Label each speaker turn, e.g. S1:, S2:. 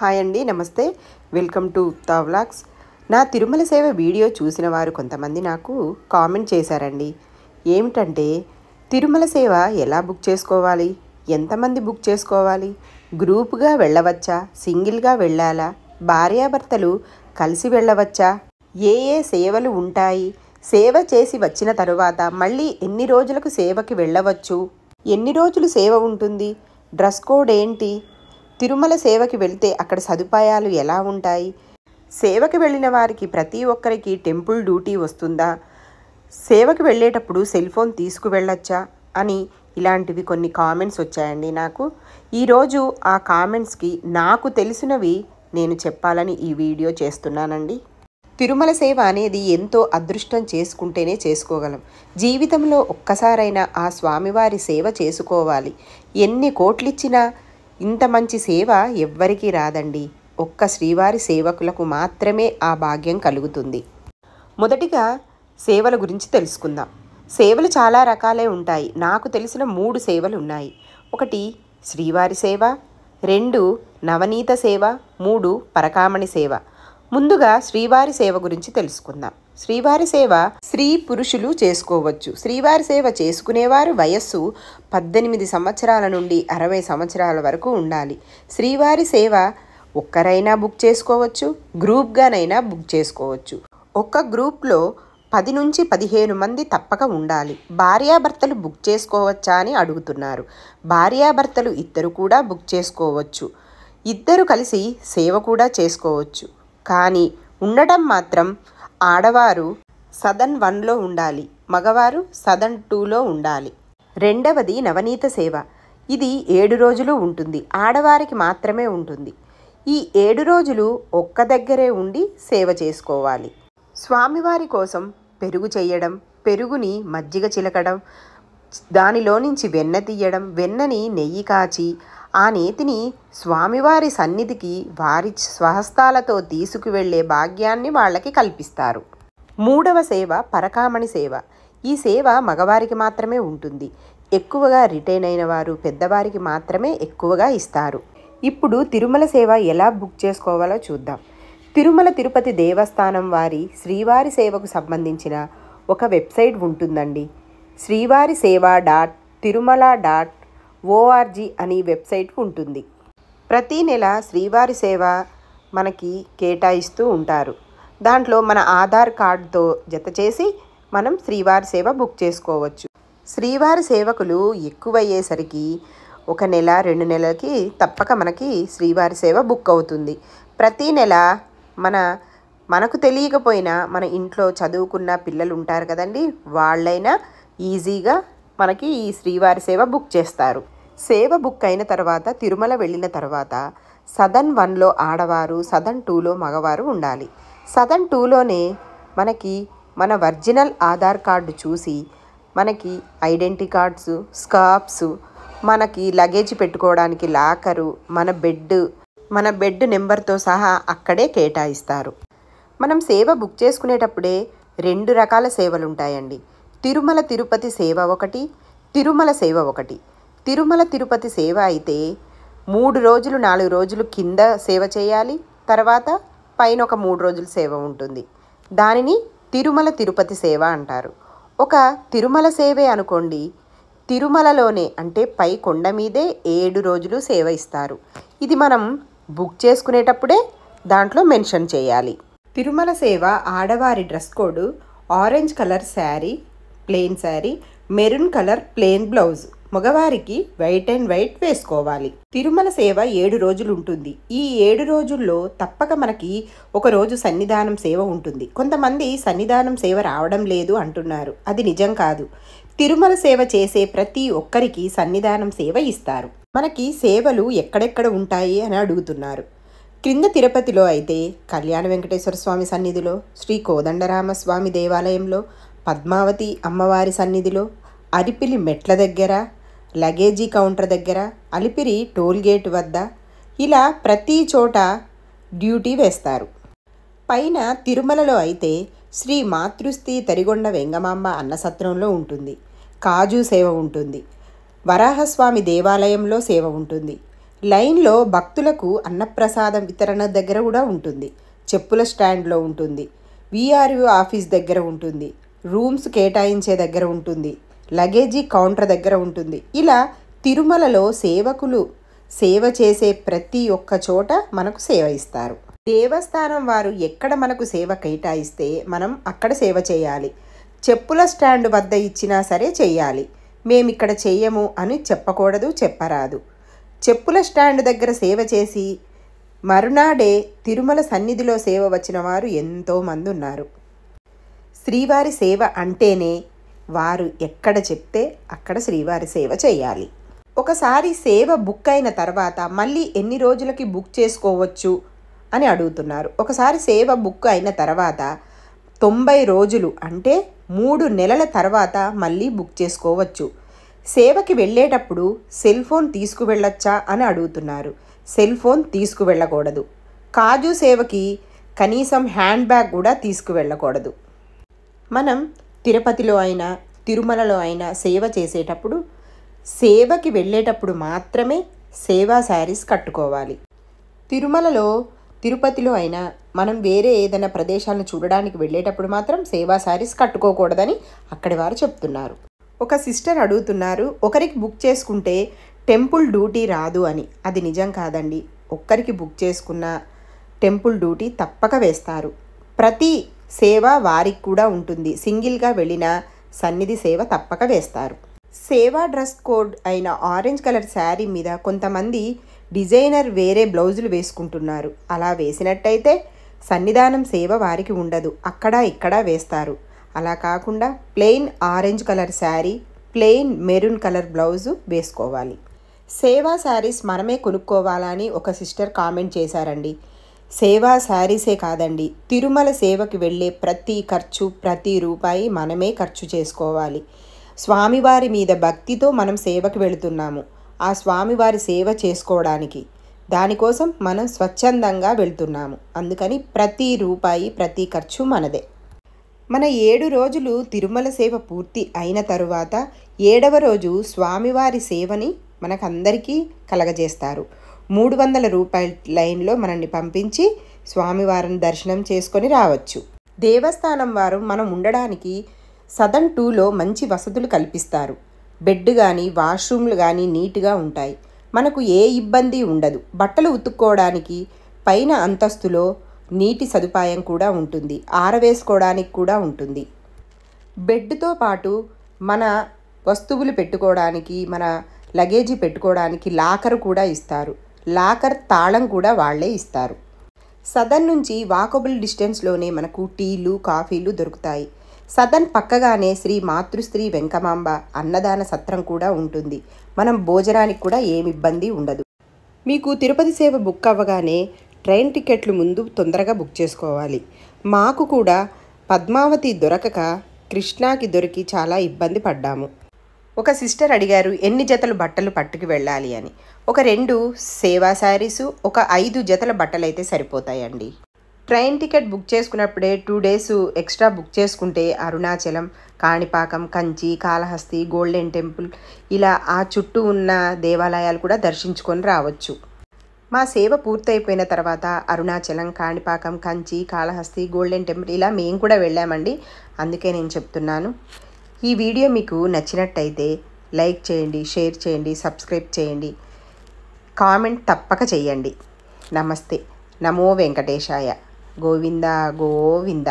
S1: Hi అండి, నమస్తే. Welcome to తా వ్లాగ్స్. నా తిరుమల సేవ వీడియో చూసిన వారు కొంతమంది నాకు కామెంట్ చేశారండి. ఏమిటంటే, తిరుమల సేవ ఎలా బుక్ చేసుకోవాలి, ఎంతమంది బుక్ చేసుకోవాలి, గ్రూప్గా వెళ్ళవచ్చా, సింగిల్గా వెళ్ళాలా, భార్యాభర్తలు కలిసి వెళ్ళవచ్చా, ఏ ఏ సేవలు ఉంటాయి, సేవ చేసి వచ్చిన తరువాత మళ్ళీ ఎన్ని రోజులకు సేవకి వెళ్ళవచ్చు, ఎన్ని రోజులు సేవ ఉంటుంది, డ్రెస్ కోడ్ ఏంటి, తిరుమల సేవకి వెళ్తే అక్కడ సదుపాయాలు ఎలా ఉంటాయి, సేవకి వెళ్ళిన వారికి ప్రతి ఒక్కరికి టెంపుల్ డ్యూటీ వస్తుందా, సేవకి వెళ్ళేటప్పుడు సెల్ ఫోన్ తీసుకువెళ్ళొచ్చా అని ఇలాంటివి కొన్ని కామెంట్స్ వచ్చాయండి నాకు. ఈరోజు ఆ కామెంట్స్కి నాకు తెలిసినవి నేను చెప్పాలని ఈ వీడియో చేస్తున్నానండి. తిరుమల సేవ అనేది ఎంతో అదృష్టం చేసుకుంటేనే చేసుకోగలం. జీవితంలో ఒక్కసారైనా ఆ స్వామివారి సేవ చేసుకోవాలి. ఎన్ని కోట్లిచ్చినా ఇంత మంచి సేవ ఎవ్వరికీ రాదండి. ఒక్క శ్రీవారి సేవకులకు మాత్రమే ఆ భాగ్యం కలుగుతుంది. మొదటిగా సేవల గురించి తెలుసుకుందాం. సేవలు చాలా రకాలే ఉంటాయి. నాకు తెలిసిన 3 సేవలు ఉన్నాయి. 1 శ్రీవారి సేవ, 2 నవనీత సేవ, 3 పరకామణి సేవ. ముందుగా శ్రీవారి సేవ గురించి తెలుసుకుందాం. శ్రీవారి సేవ స్త్రీ పురుషులు చేసుకోవచ్చు. శ్రీవారి సేవ చేసుకునేవారు వయస్సు 18 సంవత్సరాల నుండి 60 సంవత్సరాల వరకు ఉండాలి. శ్రీవారి సేవ ఒక్కరైనా బుక్ చేసుకోవచ్చు, గ్రూప్గానైనా బుక్ చేసుకోవచ్చు. ఒక్క గ్రూప్లో 10 నుంచి 15 మంది తప్పక ఉండాలి. భార్యాభర్తలు బుక్ చేసుకోవచ్చా అని అడుగుతున్నారు. భార్యాభర్తలు ఇద్దరు కూడా బుక్ చేసుకోవచ్చు. ఇద్దరు కలిసి సేవ కూడా చేసుకోవచ్చు. కానీ ఉండటం మాత్రం ఆడవారు సదన్ 1లో ఉండాలి, మగవారు సదన్ 2లో ఉండాలి. రెండవది నవనీత సేవ. ఇది 7 రోజులు ఉంటుంది. ఆడవారికి మాత్రమే ఉంటుంది. ఈ 7 రోజులు ఒక్క దగ్గరే ఉండి సేవ చేసుకోవాలి. స్వామివారి కోసం పెరుగు చేయడం, పెరుగుని మజ్జిగ చిలకడం, దానిలో నుంచి వెన్న తీయడం, వెన్నని నెయ్యి కాచి ఆ నేతిని స్వామివారి సన్నిధికి వారి స్వహస్తాలతో తీసుకువెళ్ళే భాగ్యాన్ని వాళ్ళకి కల్పిస్తారు. మూడవ సేవ పరకామణి సేవ. ఈ సేవ మగవారికి మాత్రమే ఉంటుంది. ఎక్కువగా రిటైన్ అయిన వారు, పెద్దవారికి మాత్రమే ఎక్కువగా ఇస్తారు. ఇప్పుడు తిరుమల సేవ ఎలా బుక్ చేసుకోవాలో చూద్దాం. తిరుమల తిరుపతి దేవస్థానం వారి శ్రీవారి సేవకు సంబంధించిన ఒక వెబ్సైట్ ఉంటుందండి. శ్రీవారిసేవ.తిరుమల.org అని వెబ్సైట్ ఉంటుంది. ప్రతి నెల శ్రీవారి సేవ మనకి కేటాయిస్తూ ఉంటారు. దాంట్లో మన ఆధార్ కార్డుతో జత చేసి మనం శ్రీవారి సేవ బుక్ చేసుకోవచ్చు. శ్రీవారి సేవకులు ఎక్కువయ్యేసరికి 1 నెల 2 నెలలకి తప్పక మనకి శ్రీవారి సేవ బుక్ అవుతుంది. ప్రతి నెల మనకు తెలియకపోయినా మన ఇంట్లో చదువుకున్న పిల్లలు ఉంటారు కదండి, వాళ్ళైనా ఈజీగా మనకి ఈ శ్రీవారి సేవ బుక్ చేస్తారు. సేవ బుక్ అయిన తర్వాత తిరుమల వెళ్ళిన తర్వాత సదన్ 1లో ఆడవారు, సదన్ 2లో మగవారు ఉండాలి. సదన్ 2లోనే మనకి మన ఒరిజినల్ ఆధార్ కార్డు చూసి మనకి ఐడెంటిటీ కార్డ్స్, స్కార్ప్స్, మనకి లగేజ్ పెట్టుకోవడానికి లాకరు, మన బెడ్ నెంబర్తో సహా అక్కడే కేటాయిస్తారు. మనం సేవ బుక్ చేసుకునేటప్పుడే 2 రకాల సేవలు ఉంటాయండి. తిరుమల తిరుపతి సేవ ఒకటి, తిరుమల సేవ ఒకటి. తిరుమల తిరుపతి సేవ అయితే 3 రోజులు 4 రోజులు కింద సేవ చేయాలి. తర్వాత పైన ఒక 3 రోజులు సేవ ఉంటుంది. దానిని తిరుమల తిరుపతి సేవ అంటారు. ఒక తిరుమల సేవే అనుకోండి, తిరుమలలోనే అంటే పై కొండ మీదే 7 రోజులు సేవ ఇస్తారు. ఇది మనం బుక్ చేసుకునేటప్పుడే దాంట్లో మెన్షన్ చేయాలి. తిరుమల సేవ ఆడవారి dress code orange colour sari, plain sari, maroon colour plain blouse. మగవారికి వైట్ అండ్ వైట్ వేసుకోవాలి. తిరుమల సేవ 7 రోజులు ఉంటుంది. ఈ 7 రోజుల్లో తప్పక మనకి ఒక రోజు సన్నిధానం సేవ ఉంటుంది. కొంతమంది సన్నిధానం సేవ రావడం లేదు అంటున్నారు. అది నిజం కాదు. తిరుమల సేవ చేసే ప్రతి ఒక్కరికి సన్నిధానం సేవ ఇస్తారు. మనకి సేవలు ఎక్కడెక్కడ ఉంటాయి అని అడుగుతున్నారు. క్రింద తిరుపతిలో అయితే కళ్యాణ వెంకటేశ్వర స్వామి సన్నిధిలో, శ్రీ కోదండరామస్వామి దేవాలయంలో, పద్మావతి అమ్మవారి సన్నిధిలో, అలిపిరి మెట్ల దగ్గర, లగేజీ కౌంటర్ దగ్గర, అలిపిరి టోల్గేట్ వద్ద, ఇలా ప్రతి చోట డ్యూటీ వేస్తారు. పైన తిరుమలలో అయితే శ్రీ మాతృశ్రీ తరిగొండ వెంగమాంబ అన్నసత్రంలో ఉంటుంది. కాజు సేవ ఉంటుంది. వరాహస్వామి దేవాలయంలో సేవ ఉంటుంది. లైన్లో భక్తులకు అన్నప్రసాదం వితరణ దగ్గర కూడా ఉంటుంది, చెప్పుల స్టాండ్లో ఉంటుంది, విఆర్ఓ ఆఫీస్ దగ్గర ఉంటుంది, రూమ్స్ కేటాయించే దగ్గర ఉంటుంది, లగేజీ కౌంటర్ దగ్గర ఉంటుంది. ఇలా తిరుమలలో సేవకులు సేవ చేసే ప్రతి ఒక్క చోట మనకు సేవ ఇస్తారు. దేవస్థానం వారు ఎక్కడ మనకు సేవ కేటాయిస్తే మనం అక్కడ సేవ చేయాలి. చెప్పుల స్టాండ్ వద్ద ఇచ్చినా సరే చెయ్యాలి. మేమిక్కడ చెయ్యము అని చెప్పకూడదు, చెప్పరాదు. చెప్పుల స్టాండ్ దగ్గర సేవ చేసి మరునాడే తిరుమల సన్నిధిలో సేవ వచ్చిన వారు ఎంతోమంది ఉన్నారు. శ్రీవారి సేవ అంటేనే వారు ఎక్కడ చెప్తే అక్కడ శ్రీవారి సేవ చేయాలి. ఒకసారి సేవ బుక్ అయిన తర్వాత మళ్ళీ ఎన్ని రోజులకి బుక్ చేసుకోవచ్చు అని అడుగుతున్నారు. ఒకసారి సేవ బుక్ అయిన తర్వాత 90 రోజులు అంటే 3 నెలల తర్వాత మళ్ళీ బుక్ చేసుకోవచ్చు. సేవకి వెళ్ళేటప్పుడు సెల్ ఫోన్ తీసుకువెళ్ళొచ్చా అని అడుగుతున్నారు. Cell phone తీసుకువెళ్ళకూడదు. కాజు సేవకి కనీసం హ్యాండ్ బ్యాగ్ కూడా తీసుకువెళ్ళకూడదు. మనం తిరుపతిలో అయినా తిరుమలలో అయినా సేవ చేసేటప్పుడు సేవకి వెళ్ళేటప్పుడు మాత్రమే సేవా శారీస్ కట్టుకోవాలి. తిరుమలలో తిరుపతిలో అయినా మనం వేరే ఏదైనా ప్రదేశాలను చూడడానికి వెళ్ళేటప్పుడు మాత్రం సేవా శారీస్ కట్టుకోకూడదని అక్కడి వారు చెప్తున్నారు. ఒక సిస్టర్ అడుగుతున్నారు, ఒకరికి బుక్ చేసుకుంటే టెంపుల్ డ్యూటీ రాదు అని. అది నిజం కాదండి. ఒక్కరికి బుక్ చేసుకున్న టెంపుల్ డ్యూటీ తప్పక వేస్తారు. ప్రతి సేవ వారికి కూడా ఉంటుంది. సింగిల్గా వెళ్ళిన సన్నిధి సేవ తప్పక వేస్తారు. సేవా డ్రెస్ కోడ్ అయిన ఆరెంజ్ కలర్ శారీ మీద కొంతమంది డిజైనర్ వేరే బ్లౌజులు వేసుకుంటున్నారు. అలా వేసినట్టయితే సన్నిధానం సేవ వారికి ఉండదు, అక్కడ ఇక్కడ వేస్తారు. అలా కాకుండా plain orange colour sari, plain maroon colour blouse వేసుకోవాలి. సేవా శారీస్ మనమే కొనుక్కోవాలని ఒక సిస్టర్ కామెంట్ చేశారండి. సేవా శారీసే కాదండి, తిరుమల సేవకి వెళ్ళే ప్రతి ఖర్చు, ప్రతి రూపాయి మనమే ఖర్చు చేసుకోవాలి. స్వామివారి మీద భక్తితో మనం సేవకి వెళుతున్నాము. ఆ స్వామివారి సేవ చేసుకోవడానికి, దానికోసం మనం స్వచ్ఛందంగా వెళ్తున్నాము. అందుకని ప్రతి రూపాయి, ప్రతి ఖర్చు మనదే. మన 7 రోజులు తిరుమల సేవ పూర్తి అయిన తరువాత 7వ రోజు స్వామివారి సేవని మనకందరికీ కలగజేస్తారు. 300 రూపాయల లైన్లో మనల్ని పంపించి స్వామివారిని దర్శనం చేసుకొని రావచ్చు. దేవస్థానం వారు మనం ఉండడానికి సదన్ 2లో మంచి వసతులు కల్పిస్తారు. బెడ్ కానీ వాష్రూమ్లు కానీ నీట్గా ఉంటాయి. మనకు ఏ ఇబ్బంది ఉండదు. బట్టలు ఉతుక్కోవడానికి పైన అంతస్తులో నీటి సదుపాయం కూడా ఉంటుంది. ఆరవేసుకోవడానికి కూడా ఉంటుంది. బెడ్తో పాటు మన వస్తువులు పెట్టుకోవడానికి, మన లగేజీ పెట్టుకోవడానికి లాకర్ కూడా ఇస్తారు. లాకర్ తాళం కూడా వాళ్ళే ఇస్తారు. సదన్ నుంచి వాకబుల్ డిస్టెన్స్లోనే మనకు టీలు, కాఫీలు దొరుకుతాయి. సదన్ పక్కగానే శ్రీ మాతృశ్రీ వెంకమాంబ అన్నదాన సత్రం కూడా ఉంటుంది. మనం భోజనానికి కూడా ఏమి ఇబ్బంది ఉండదు. మీకు తిరుపతి సేవ బుక్ అవ్వగానే ట్రైన్ టికెట్లు ముందు తొందరగా బుక్ చేసుకోవాలి. మాకు కూడా పద్మావతి దొరకక కృష్ణాకి దొరికి చాలా ఇబ్బంది పడ్డాము. ఒక సిస్టర్ అడిగారు ఎన్ని జతలు బట్టలు పట్టుకు వెళ్ళాలి అని. ఒక 2 సేవా శారీసు, ఒక 5 జతల బట్టలు అయితే సరిపోతాయండి. ట్రైన్ టికెట్ బుక్ చేసుకున్నప్పుడే 2 డేస్ ఎక్స్ట్రా బుక్ చేసుకుంటే అరుణాచలం, కాణిపాకం, కంచి, కాళహస్తి, గోల్డెన్ టెంపుల్ ఇలా ఆ చుట్టూ ఉన్న దేవాలయాలు కూడా దర్శించుకొని రావచ్చు. మా సేవ పూర్తయిపోయిన తర్వాత అరుణాచలం, కాణిపాకం, కంచి, కాళహస్తి, గోల్డెన్ టెంపుల్ ఇలా మేము కూడా వెళ్ళామండి. అందుకే నేను చెప్తున్నాను. ఈ వీడియో మీకు నచ్చినట్టయితే లైక్ చేయండి, షేర్ చేయండి, సబ్స్క్రైబ్ చేయండి, కామెంట్ తప్పక చేయండి. నమస్తే. నమో వెంకటేశాయ. గోవింద గోవింద.